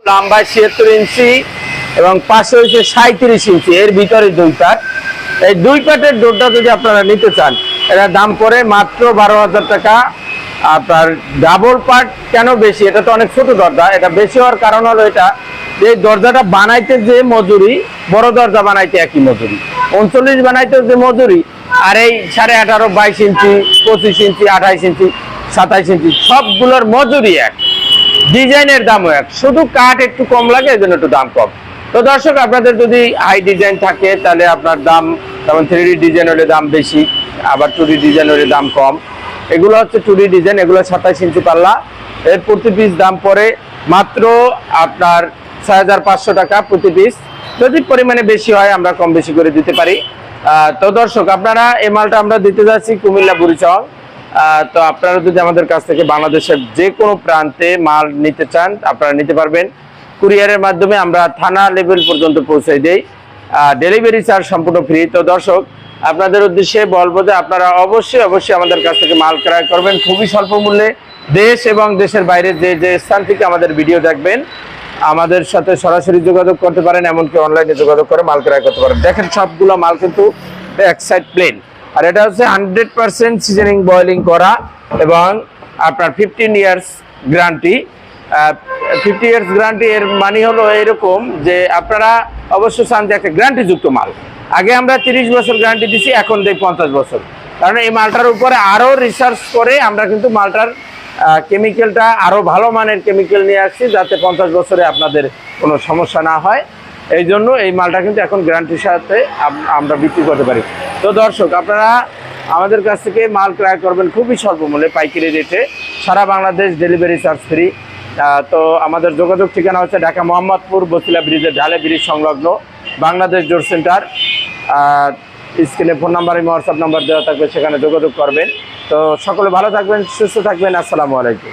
লম্বা ৭৬ ইঞ্চি এবং পাশে হচ্ছে ৩৭ ইঞ্চি, এর ভিতরে 2 পাট। এই 2 পাটের ডোরটা যদি আপনারা নিতে চান, এটা দাম পড়ে মাত্র ১২,০০০ টাকা। আপনার ডাবল পাট কেন বেশি, এটা তো অনেক ছোট দরজা, এটা বেশি হওয়ার কারণ হলো এটা যে দরজাটা বানাইতে যে মজুরি, বড় দরজা বানাইতে একই মজুরি, ৩৯ বানাইতে যে মজুরি, আর এই ১৮.৫ ২২ ইঞ্চি 25 ইঞ্চি 28 ইঞ্চি 27 ইঞ্চি সবগুলোর মজুরি এক, ডিজাইনের দামও এক, শুধু কাঠ একটু কম লাগে, এই জন্য একটু দাম কম। তো দর্শক, আপনাদের যদি হাই ডিজাইন থাকে তাহলে আপনার দাম, যেমন 3D ডিজাইন হলে দাম বেশি, আবার 2D ডিজাইন হলে দাম কম। এগুলো হচ্ছে 2D ডিজাইন, এগুলো 27 ইঞ্চি পাল্লা, এর প্রতি পিস দাম পড়ে মাত্র আপনার ৬,৫০০ টাকা প্রতি পিস। যদি পরিমাণে বেশি হয় আমরা কম বেশি করে দিতে পারি। তো দর্শক, আপনারা এই মালটা আমরা দিতে যাচ্ছি কুমিল্লা বুড়িচং। তো আপনারা যদি আমাদের কাছ থেকে বাংলাদেশের যে কোনো প্রান্তে মাল নিতে চান, আপনারা নিতে পারবেন। কুরিয়ারের মাধ্যমে আমরা থানা লেভেল পর্যন্ত পৌঁছে দেই, ডেলিভারি চার্জ সম্পূর্ণ ফ্রি। তো দর্শক, আপনাদের উদ্দেশ্যে বলবো যে আপনারা অবশ্যই আমাদের কাছ থেকে মাল ক্রয় করবেন খুবই স্বল্প মূল্যে। দেশ এবং দেশের বাইরে যে স্থান থেকে আমাদের ভিডিও দেখবেন, আমাদের সাথে সরাসরি যোগাযোগ করতে পারেন, এমনকি অনলাইনে যোগাযোগ করে মাল ক্রয় করতে পারেন। দেখেন সবগুলো মাল কিন্তু এক সাইড প্লেন, আর এটা হচ্ছে 100% সিজনিং বয়েলিং করা এবং আপনার 15 ইয়ার্স গ্যারান্টি। 50 ইয়ার্স গ্যারান্টি এর মানে হলো এরকম যে আপনারা অবশ্যই চান যে একটা গ্যারান্টি যুক্ত মাল। আগে আমরা 30 বছর গ্যারান্টি দিছি, এখন দেই 50 বছর, কারণ এই মালটার উপরে আরো রিসার্চ করে আমরা কিন্তু মালটার কেমিক্যালটা আরো ভালো মানের কেমিক্যাল নিয়ে আসছি, যাতে 50 বছরে আপনাদের কোনো সমস্যা না হয়। এই জন্য এই মালটা কিন্তু এখন গ্যারান্টির সাথে আমরা বিক্রি করতে পারি। তো দর্শক, আপনারা আমাদের কাছ থেকে মাল ক্রয় করবেন খুবই স্বল্প মূল্যে, পাইকারি রেটে, সারা বাংলাদেশ ডেলিভারি চার্জ ফ্রি। তো আমাদের যোগাযোগ ঠিকানা হচ্ছে ঢাকা মোহাম্মদপুর বসিলা ব্রিজের ঢালে ব্রিজ সংলগ্ন বাংলাদেশ ডোর সেন্টার। স্ক্রিনে ফোন নাম্বার এবং হোয়াটসঅ্যাপ নাম্বার দেওয়া থাকবে, সেখানে যোগাযোগ করবেন। তো সকলে ভালো থাকবেন, সুস্থ থাকবেন, আসসালামু আলাইকুম।